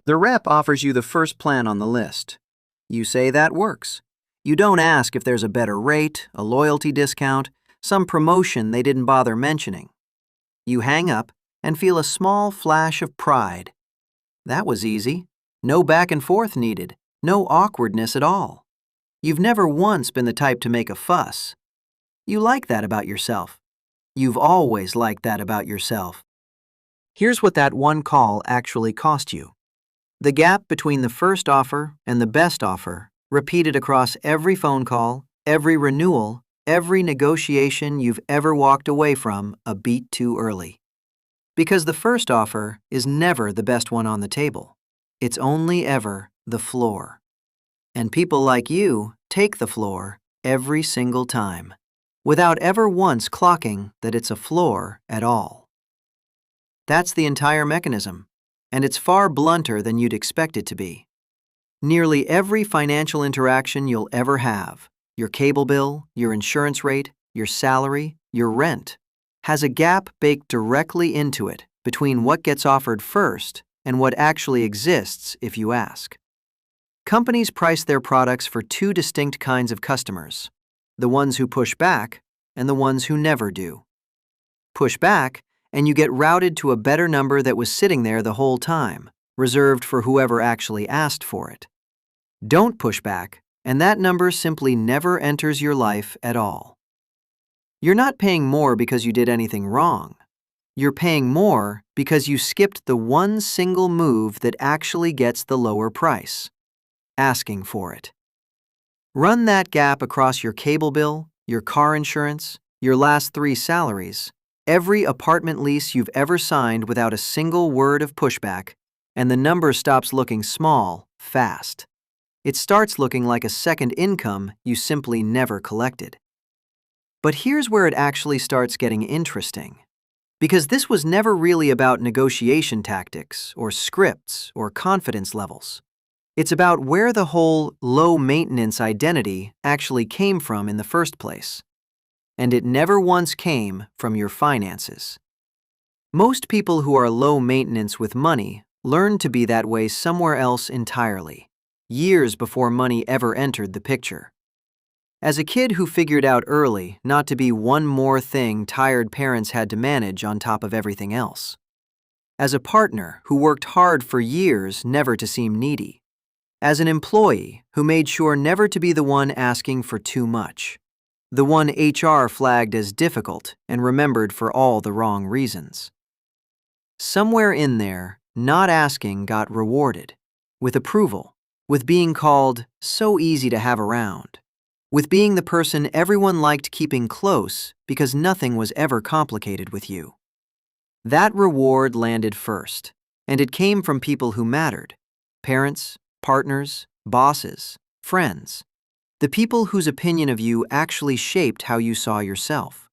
The rep offers you the first plan on the list. You say that works. You don't ask if there's a better rate, a loyalty discount, some promotion they didn't bother mentioning. You hang up and feel a small flash of pride. That was easy. No back and forth needed. No awkwardness at all. You've never once been the type to make a fuss. You like that about yourself. You've always liked that about yourself. Here's what that one call actually cost you. The gap between the first offer and the best offer, repeated across every phone call, every renewal, every negotiation you've ever walked away from a beat too early. Because the first offer is never the best one on the table. It's only ever the floor. And people like you take the floor every single time, without ever once clocking that it's a floor at all. That's the entire mechanism, and it's far blunter than you'd expect it to be. Nearly every financial interaction you'll ever have, your cable bill, your insurance rate, your salary, your rent, has a gap baked directly into it between what gets offered first and what actually exists if you ask. Companies price their products for two distinct kinds of customers, the ones who push back and the ones who never do. Push back, and you get routed to a better number that was sitting there the whole time, reserved for whoever actually asked for it. Don't push back, and that number simply never enters your life at all. You're not paying more because you did anything wrong. You're paying more because you skipped the one single move that actually gets the lower price, asking for it. Run that gap across your cable bill, your car insurance, your last 3 salaries, every apartment lease you've ever signed without a single word of pushback, and the number stops looking small fast. It starts looking like a second income you simply never collected. But here's where it actually starts getting interesting. Because this was never really about negotiation tactics or scripts or confidence levels. It's about where the whole low-maintenance identity actually came from in the first place. And it never once came from your finances. Most people who are low maintenance with money learn to be that way somewhere else entirely, years before money ever entered the picture. As a kid who figured out early not to be one more thing tired parents had to manage on top of everything else. As a partner who worked hard for years never to seem needy. As an employee who made sure never to be the one asking for too much. The one HR flagged as difficult and remembered for all the wrong reasons. Somewhere in there, not asking got rewarded, with approval, with being called so easy to have around, with being the person everyone liked keeping close because nothing was ever complicated with you. That reward landed first, and it came from people who mattered, parents, partners, bosses, friends. The people whose opinion of you actually shaped how you saw yourself.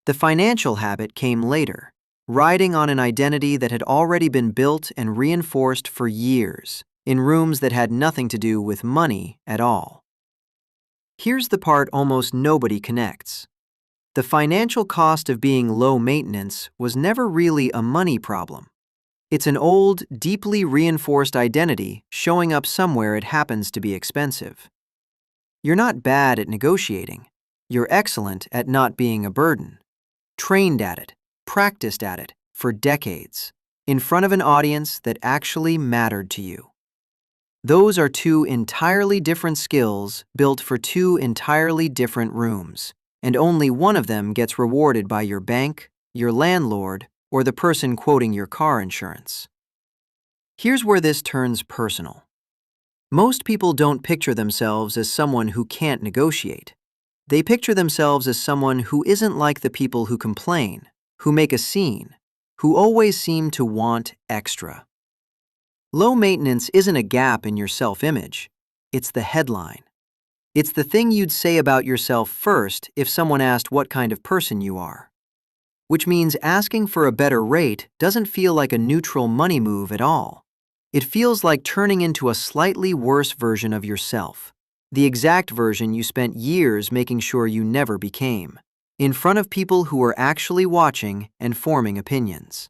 The financial habit came later, riding on an identity that had already been built and reinforced for years, in rooms that had nothing to do with money at all. Here's the part almost nobody connects. The financial cost of being low maintenance was never really a money problem. It's an old, deeply reinforced identity showing up somewhere it happens to be expensive. You're not bad at negotiating. You're excellent at not being a burden. Trained at it, practiced at it, for decades, in front of an audience that actually mattered to you. Those are two entirely different skills built for two entirely different rooms, and only one of them gets rewarded by your bank, your landlord, or the person quoting your car insurance. Here's where this turns personal. Most people don't picture themselves as someone who can't negotiate. They picture themselves as someone who isn't like the people who complain, who make a scene, who always seem to want extra. Low maintenance isn't a gap in your self-image. It's the headline. It's the thing you'd say about yourself first if someone asked what kind of person you are. Which means asking for a better rate doesn't feel like a neutral money move at all. It feels like turning into a slightly worse version of yourself, the exact version you spent years making sure you never became, in front of people who were actually watching and forming opinions.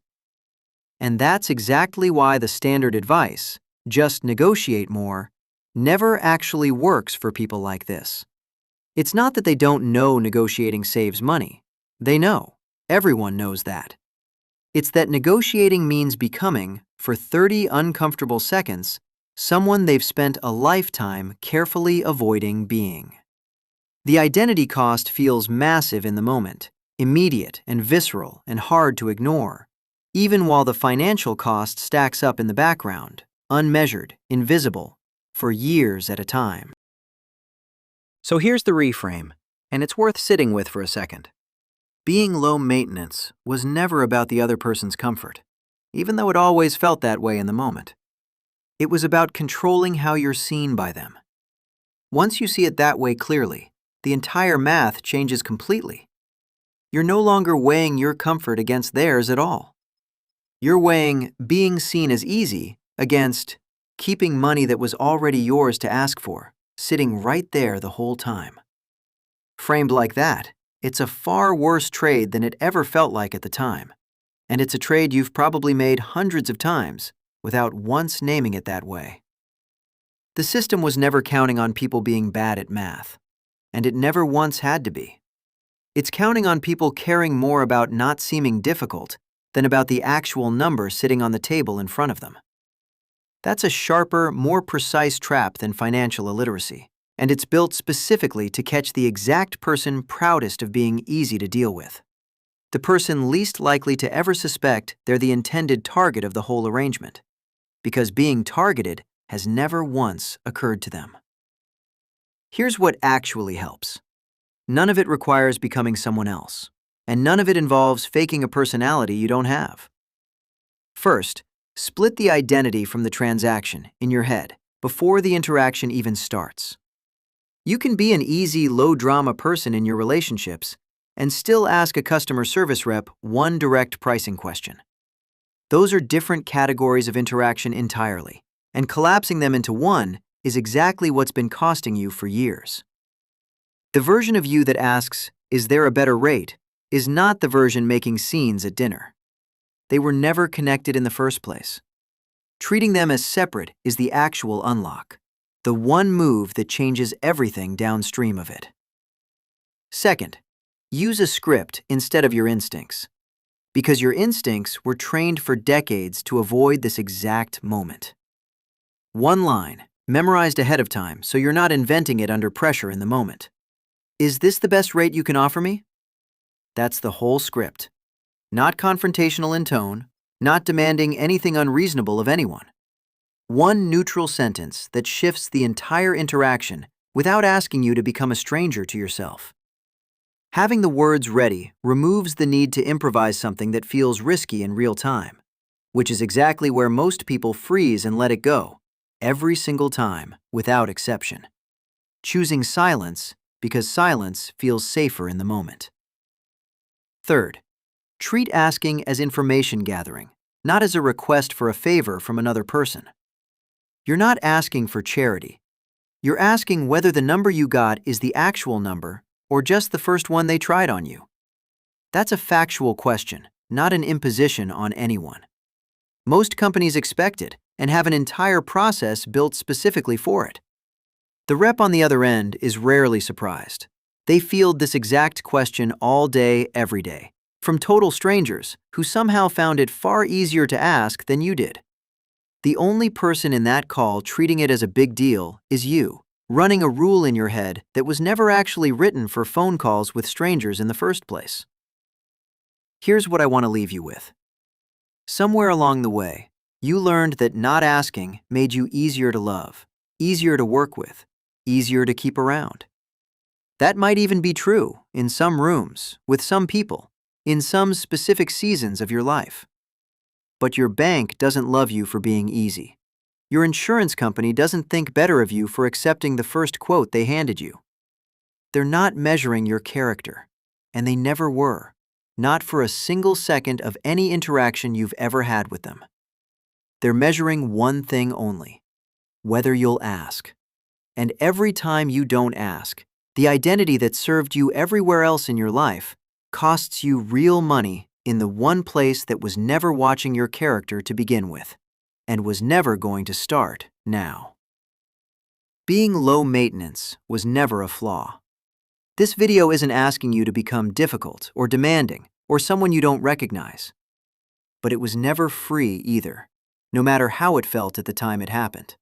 And that's exactly why the standard advice, just negotiate more, never actually works for people like this. It's not that they don't know negotiating saves money. They know. Everyone knows that. It's that negotiating means becoming, for 30 uncomfortable seconds, someone they've spent a lifetime carefully avoiding being. The identity cost feels massive in the moment, immediate and visceral and hard to ignore, even while the financial cost stacks up in the background, unmeasured, invisible, for years at a time. So here's the reframe, and it's worth sitting with for a second. Being low maintenance was never about the other person's comfort, even though it always felt that way in the moment. It was about controlling how you're seen by them. Once you see it that way clearly, the entire math changes completely. You're no longer weighing your comfort against theirs at all. You're weighing being seen as easy against keeping money that was already yours to ask for, sitting right there the whole time. Framed like that, it's a far worse trade than it ever felt like at the time, and it's a trade you've probably made hundreds of times without once naming it that way. The system was never counting on people being bad at math, and it never once had to be. It's counting on people caring more about not seeming difficult than about the actual number sitting on the table in front of them. That's a sharper, more precise trap than financial illiteracy, and it's built specifically to catch the exact person proudest of being easy to deal with. The person least likely to ever suspect they're the intended target of the whole arrangement, because being targeted has never once occurred to them. Here's what actually helps. None of it requires becoming someone else, and none of it involves faking a personality you don't have. First, split the identity from the transaction in your head before the interaction even starts. You can be an easy, low-drama person in your relationships and still ask a customer service rep one direct pricing question. Those are different categories of interaction entirely, and collapsing them into one is exactly what's been costing you for years. The version of you that asks, "Is there a better rate?" is not the version making scenes at dinner. They were never connected in the first place. Treating them as separate is the actual unlock, the one move that changes everything downstream of it. Second, use a script instead of your instincts, because your instincts were trained for decades to avoid this exact moment. One line, memorized ahead of time so you're not inventing it under pressure in the moment. Is this the best rate you can offer me? That's the whole script. Not confrontational in tone, not demanding anything unreasonable of anyone. One neutral sentence that shifts the entire interaction without asking you to become a stranger to yourself. Having the words ready removes the need to improvise something that feels risky in real time, which is exactly where most people freeze and let it go, every single time, without exception. Choosing silence because silence feels safer in the moment. Third, treat asking as information gathering, not as a request for a favor from another person. You're not asking for charity. You're asking whether the number you got is the actual number or just the first one they tried on you. That's a factual question, not an imposition on anyone. Most companies expect it and have an entire process built specifically for it. The rep on the other end is rarely surprised. They field this exact question all day, every day, from total strangers who somehow found it far easier to ask than you did. The only person in that call treating it as a big deal is you, running a rule in your head that was never actually written for phone calls with strangers in the first place. Here's what I want to leave you with. Somewhere along the way, you learned that not asking made you easier to love, easier to work with, easier to keep around. That might even be true in some rooms, with some people, in some specific seasons of your life. But your bank doesn't love you for being easy. Your insurance company doesn't think better of you for accepting the first quote they handed you. They're not measuring your character, and they never were, not for a single second of any interaction you've ever had with them. They're measuring one thing only: whether you'll ask. And every time you don't ask, the identity that served you everywhere else in your life costs you real money in the one place that was never watching your character to begin with. and was never going to start now. Being low maintenance was never a flaw. This video isn't asking you to become difficult or demanding or someone you don't recognize. But it was never free either, no matter how it felt at the time it happened.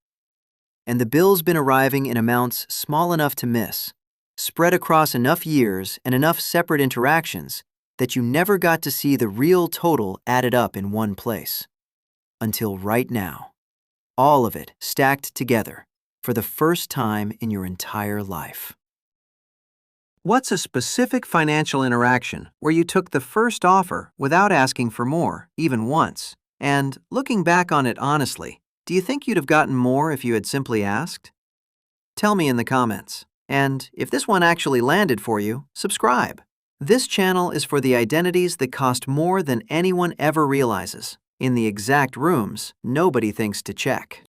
And the bill's been arriving in amounts small enough to miss, spread across enough years and enough separate interactions that you never got to see the real total added up in one place. Until right now. All of it stacked together for the first time in your entire life. What's a specific financial interaction where you took the first offer without asking for more, even once? And looking back on it honestly, do you think you'd have gotten more if you had simply asked? Tell me in the comments. And if this one actually landed for you, subscribe. This channel is for the identities that cost more than anyone ever realizes, in the exact rooms nobody thinks to check.